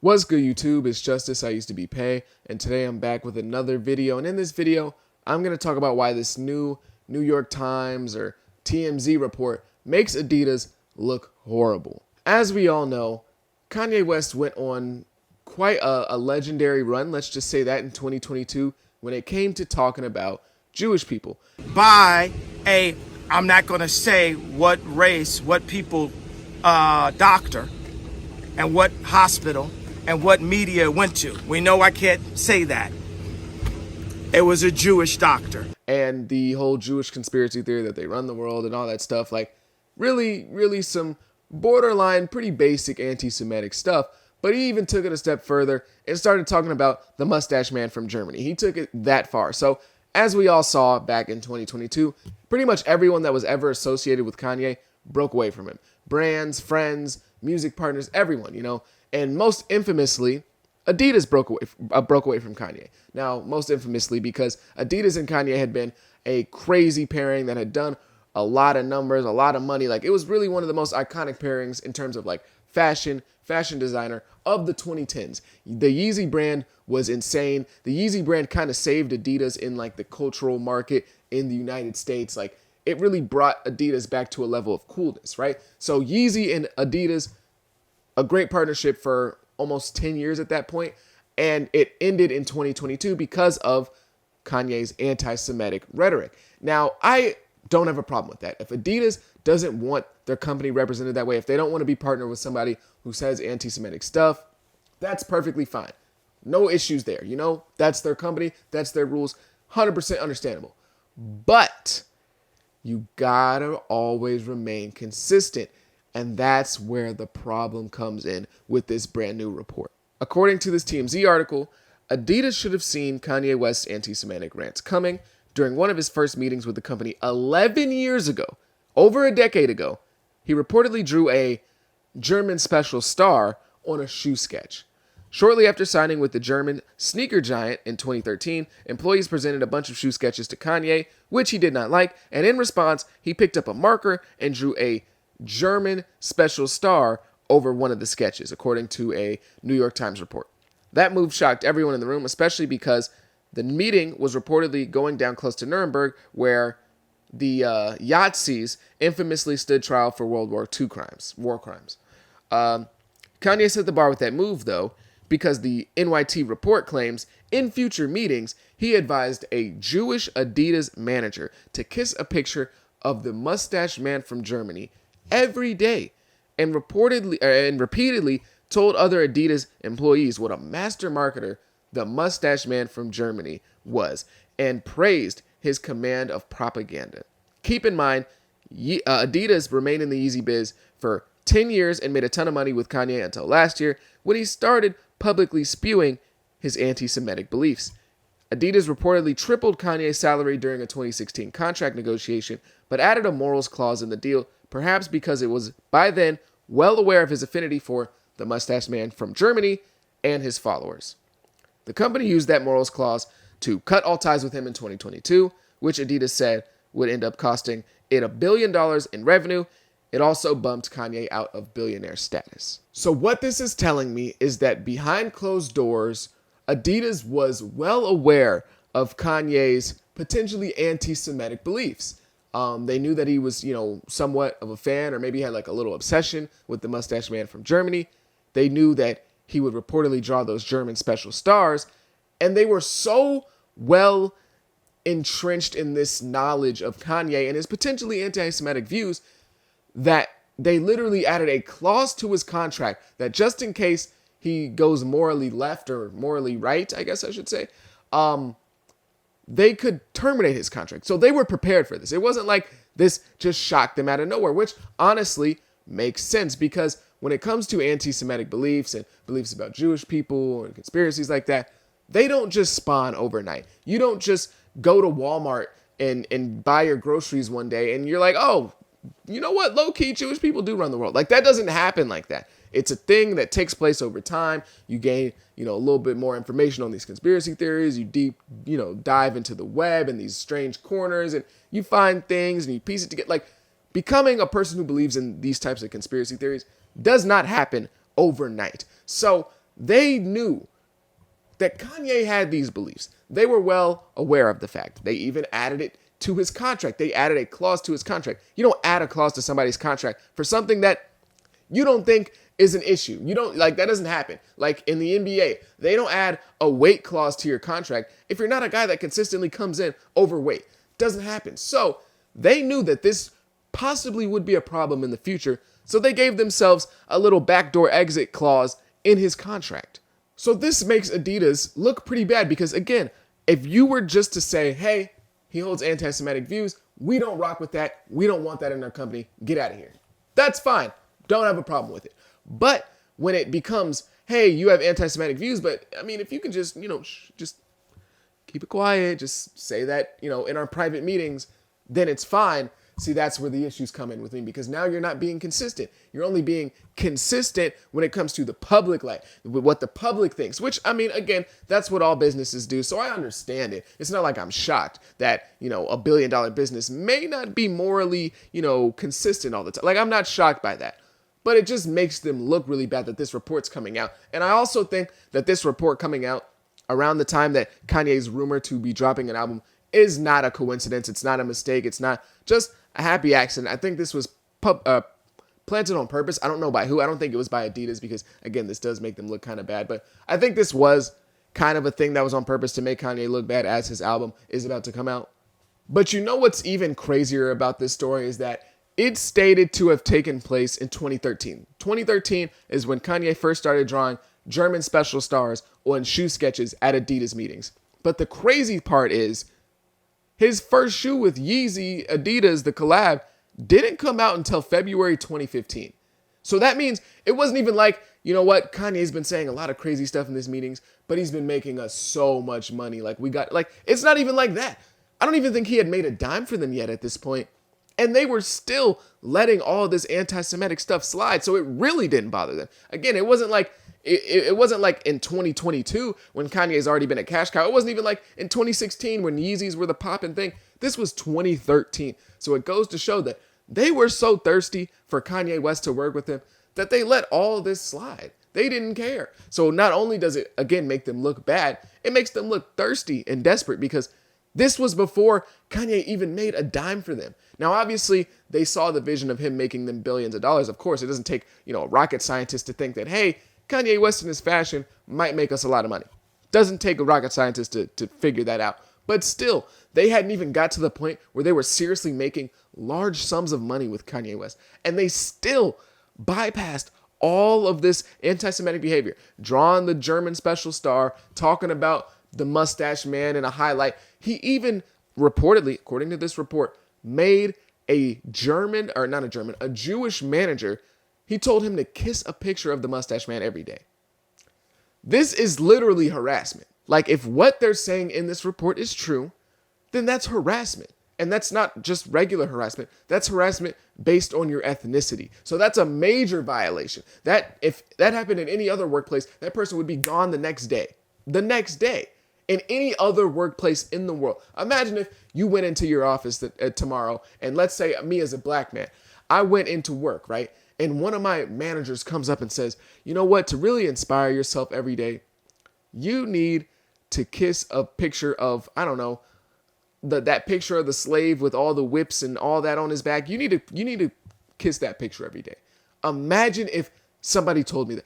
What's good, YouTube? It's Justice. I used to be Pay, and today I'm back with another video. And in this video, I'm going to talk about why this new New York Times or TMZ report makes Adidas look horrible. As we all know, Kanye West went on quite a legendary run, let's just say that, in 2022 when it came to talking about Jewish people. I'm not going to say what race, what people, doctor, and what hospital, and what media it went to. We know I can't say that. It was a Jewish doctor. And the whole Jewish conspiracy theory that they run the world and all that stuff, like really some borderline, pretty basic anti-Semitic stuff. But he even took it a step further and started talking about the mustache man from Germany. He took it that far. So as we all saw back in 2022, pretty much everyone that was ever associated with Kanye broke away from him. Brands, friends, music partners, everyone, you know. And most infamously, Adidas broke away from Kanye. Now, most infamously because Adidas and Kanye had been a crazy pairing that had done a lot of numbers, a lot of money. Like, it was really one of the most iconic pairings in terms of like fashion designer of the 2010s. The Yeezy brand was insane. The Yeezy brand kind of saved Adidas in like the cultural market in the United States. Like, it really brought Adidas back to a level of coolness, right? So Yeezy and Adidas, a great partnership for almost 10 years at that point, and it ended in 2022 because of Kanye's anti-Semitic rhetoric. Now, I don't have a problem with that. If Adidas doesn't want their company represented that way, if they don't want to be partnered with somebody who says anti-Semitic stuff, that's perfectly fine. No issues there, you know? That's their company, that's their rules, 100% understandable. But you gotta always remain consistent. And that's where the problem comes in with this brand new report. According to this TMZ article, Adidas should have seen Kanye West's anti-Semitic rants coming during one of his first meetings with the company 11 years ago, over a decade ago. He reportedly drew a German special star on a shoe sketch. Shortly after signing with the German sneaker giant in 2013, employees presented a bunch of shoe sketches to Kanye, which he did not like, and in response, he picked up a marker and drew a German special star over one of the sketches, according to a New York Times report. That move shocked everyone in the room, especially because the meeting was reportedly going down close to Nuremberg, where the Yazidis infamously stood trial for World War II war crimes. Kanye set the bar with that move, though, because the NYT report claims in future meetings, he advised a Jewish Adidas manager to kiss a picture of the mustache man from Germany every day, and repeatedly told other Adidas employees what a master marketer the mustache man from Germany was, and praised his command of propaganda. Keep in mind, Adidas remained in the Yeezy biz for 10 years and made a ton of money with Kanye until last year, when he started publicly spewing his anti-Semitic beliefs. Adidas reportedly tripled Kanye's salary during a 2016 contract negotiation, but added a morals clause in the deal, perhaps because it was by then well aware of his affinity for the mustache man from Germany and his followers. The company used that morals clause to cut all ties with him in 2022, which Adidas said would end up costing it $1 billion in revenue. It also bumped Kanye out of billionaire status. So what this is telling me is that behind closed doors, Adidas was well aware of Kanye's potentially anti-Semitic beliefs. They knew that he was, somewhat of a fan, or maybe had like a little obsession with the mustache man from Germany. They knew that he would reportedly draw those German special stars. And they were so well entrenched in this knowledge of Kanye and his potentially anti-Semitic views that they literally added a clause to his contract that just in case he goes morally left or morally right, I guess I should say, they could terminate his contract. So they were prepared for this. It wasn't like this just shocked them out of nowhere, which honestly makes sense, because when it comes to anti-Semitic beliefs and beliefs about Jewish people and conspiracies like that, they don't just spawn overnight. You don't just go to Walmart and buy your groceries one day and you're like, oh, you know what? Low-key, Jewish people do run the world. Like, that doesn't happen like that. It's a thing that takes place over time. You gain, a little bit more information on these conspiracy theories. You dive into the web and these strange corners, and you find things and you piece it together. Like, becoming a person who believes in these types of conspiracy theories does not happen overnight. So They knew that Kanye had these beliefs. They were well aware of the fact. They even added it to his contract. They added a clause to his contract. You don't add a clause to somebody's contract for something that you don't think is an issue. You don't like that doesn't happen. Like in the NBA, they don't add a weight clause to your contract if you're not a guy that consistently comes in overweight. Doesn't happen. So they knew that this possibly would be a problem in the future. So they gave themselves a little backdoor exit clause in his contract. So this makes Adidas look pretty bad because, again, if you were just to say, hey, he holds anti-Semitic views, we don't rock with that. We don't want that in our company. Get out of here. That's fine. Don't have a problem with it. But when it becomes, hey, you have anti-Semitic views, but I mean, if you can just, just keep it quiet, just say that, in our private meetings, then it's fine. See, that's where the issues come in with me because now you're not being consistent. You're only being consistent when it comes to the public life, with what the public thinks, which, I mean, again, that's what all businesses do. So I understand it. It's not like I'm shocked that, a $1 billion business may not be morally, consistent all the time. Like, I'm not shocked by that. But it just makes them look really bad that this report's coming out. And I also think that this report coming out around the time that Kanye's rumored to be dropping an album is not a coincidence. It's not a mistake. It's not just a happy accident. I think this was planted on purpose. I don't know by who. I don't think it was by Adidas because, again, this does make them look kind of bad. But I think this was kind of a thing that was on purpose to make Kanye look bad as his album is about to come out. But what's even crazier about this story is that it's stated to have taken place in 2013. 2013 is when Kanye first started drawing German special stars on shoe sketches at Adidas meetings. But the crazy part is his first shoe with Yeezy, Adidas, the collab, didn't come out until February 2015. So that means it wasn't even like, Kanye's been saying a lot of crazy stuff in these meetings, but he's been making us so much money. It's not even like that. I don't even think he had made a dime for them yet at this point. And they were still letting all this anti-Semitic stuff slide. So it really didn't bother them. Again, it wasn't like in 2022 when Kanye's already been a cash cow. It wasn't even like in 2016 when Yeezys were the poppin' thing. This was 2013. So it goes to show that they were so thirsty for Kanye West to work with him that they let all this slide. They didn't care. So not only does it, again, make them look bad, it makes them look thirsty and desperate because this was before Kanye even made a dime for them. Now, obviously, they saw the vision of him making them billions of dollars. Of course, it doesn't take, a rocket scientist to think that, hey, Kanye West in his fashion might make us a lot of money. Doesn't take a rocket scientist to figure that out. But still, they hadn't even got to the point where they were seriously making large sums of money with Kanye West. And they still bypassed all of this anti-Semitic behavior, drawing the German special star, talking about the mustache man in a highlight. He even reportedly, according to this report, made a Jewish manager. He told him to kiss a picture of the mustache man every day. This is literally harassment. Like, if what they're saying in this report is true, then that's harassment. And that's not just regular harassment. That's harassment based on your ethnicity. So that's a major violation. That if that happened in any other workplace, that person would be gone the next day. The next day. In any other workplace in the world. Imagine if you went into your office tomorrow, and let's say me as a black man, I went into work, right? And one of my managers comes up and says, you know what, to really inspire yourself every day, you need to kiss a picture of, I don't know, that picture of the slave with all the whips and all that on his back. You need to kiss that picture every day. Imagine if somebody told me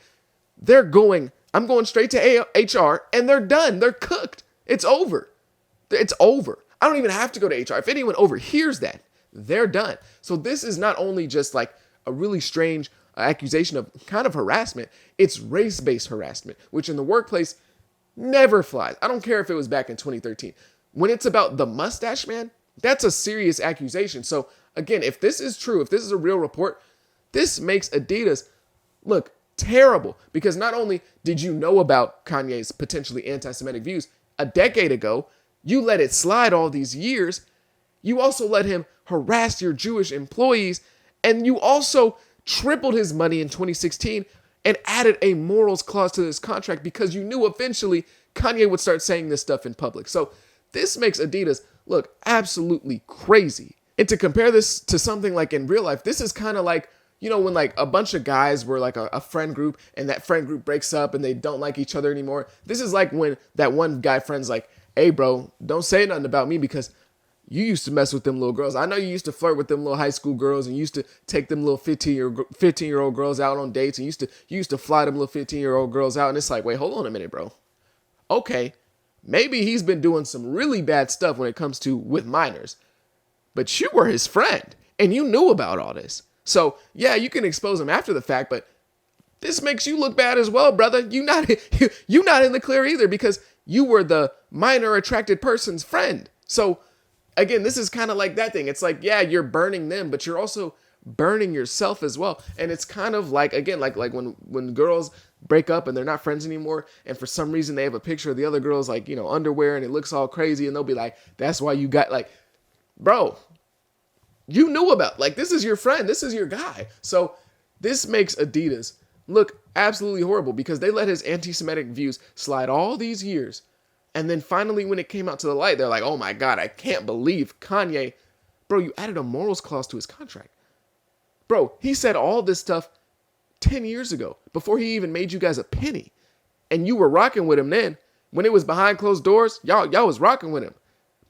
that. I'm going straight to HR and they're done. They're cooked. It's over. It's over. I don't even have to go to HR. If anyone overhears that, they're done. So this is not only just like a really strange accusation of kind of harassment, it's race-based harassment, which in the workplace never flies. I don't care if it was back in 2013. When it's about the mustache man, that's a serious accusation. So again, if this is true, if this is a real report, this makes Adidas look terrible because not only did you know about Kanye's potentially anti-Semitic views a decade ago, you let it slide all these years, you also let him harass your Jewish employees, and you also tripled his money in 2016 and added a morals clause to this contract because you knew eventually Kanye would start saying this stuff in public. So this makes Adidas look absolutely crazy. And to compare this to something like in real life, this is kind of like, you know, when like a bunch of guys were like a friend group and that friend group breaks up and they don't like each other anymore. This is like when that one guy friend's like, hey, bro, don't say nothing about me because you used to mess with them little girls. I know you used to flirt with them little high school girls and you used to take them little 15-year-old girls out on dates and you used to fly them little 15-year-old girls out. And it's like, wait, hold on a minute, bro. Okay, maybe he's been doing some really bad stuff when it comes to with minors, but you were his friend and you knew about all this. So yeah, you can expose him after the fact, but this makes you look bad as well, brother. You not in the clear either because you were the minor attracted person's friend. So again, this is kind of like that thing. It's like, yeah, you're burning them, but you're also burning yourself as well. And it's kind of like, again, like when girls break up and they're not friends anymore, and for some reason they have a picture of the other girl's like, you know, underwear and it looks all crazy, and they'll be like, that's why you got like, bro, you knew about, like, this is your friend, this is your guy. So this makes Adidas look absolutely horrible because they let his anti-Semitic views slide all these years. And then finally, when it came out to the light, they're like, oh my God, I can't believe Kanye. Bro, you added a morals clause to his contract. Bro, he said all this stuff 10 years ago before he even made you guys a penny. And you were rocking with him then. When it was behind closed doors, y'all was rocking with him.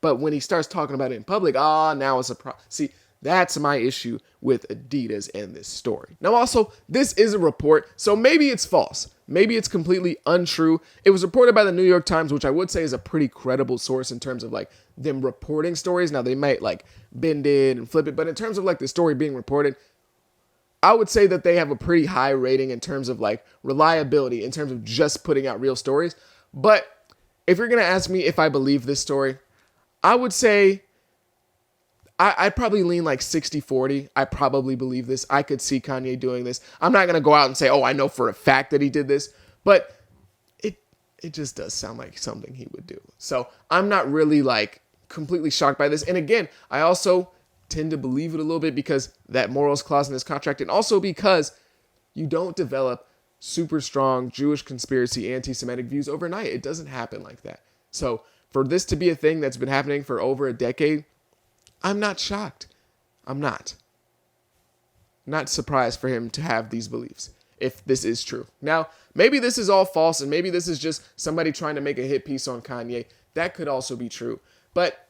But when he starts talking about it in public, now it's a problem. See, that's my issue with Adidas and this story. Now, also, this is a report, so maybe it's false. Maybe it's completely untrue. It was reported by the New York Times, which I would say is a pretty credible source in terms of like them reporting stories. Now, they might like bend it and flip it, but in terms of like the story being reported, I would say that they have a pretty high rating in terms of like reliability, in terms of just putting out real stories. But if you're going to ask me if I believe this story, I would say I'd probably lean like 60-40. I probably believe this. I could see Kanye doing this. I'm not going to go out and say, oh, I know for a fact that he did this, but it just does sound like something he would do. So I'm not really like completely shocked by this. And again, I also tend to believe it a little bit because that morals clause in his contract, and also because you don't develop super strong Jewish conspiracy anti-Semitic views overnight. It doesn't happen like that. So for this to be a thing that's been happening for over a decade, I'm not shocked. I'm not surprised for him to have these beliefs if this is true. Now, maybe this is all false and maybe this is just somebody trying to make a hit piece on Kanye. That could also be true. But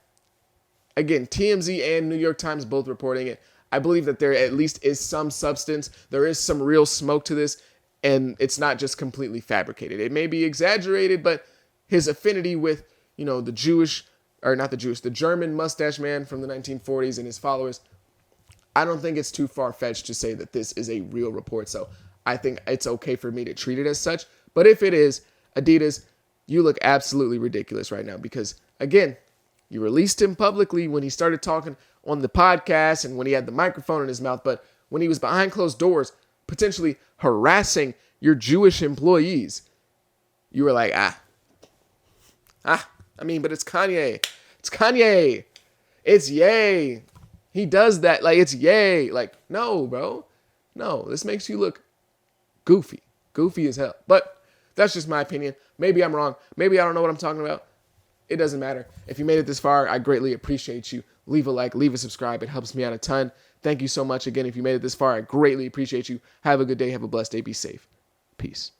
again, TMZ and New York Times both reporting it. I believe that there at least is some substance. There is some real smoke to this, and it's not just completely fabricated. It may be exaggerated, but his affinity with, you know, the German mustache man from the 1940s and his followers, I don't think it's too far-fetched to say that this is a real report. So I think it's okay for me to treat it as such. But if it is, Adidas, you look absolutely ridiculous right now because, again, you released him publicly when he started talking on the podcast and when he had the microphone in his mouth, but when he was behind closed doors, potentially harassing your Jewish employees, you were like, but it's Kanye. It's Kanye. It's yay. He does that. Like, it's yay. Like, no, bro. No, this makes you look goofy. Goofy as hell. But that's just my opinion. Maybe I'm wrong. Maybe I don't know what I'm talking about. It doesn't matter. If you made it this far, I greatly appreciate you. Leave a like, leave a subscribe. It helps me out a ton. Thank you so much again. If you made it this far, I greatly appreciate you. Have a good day. Have a blessed day. Be safe. Peace.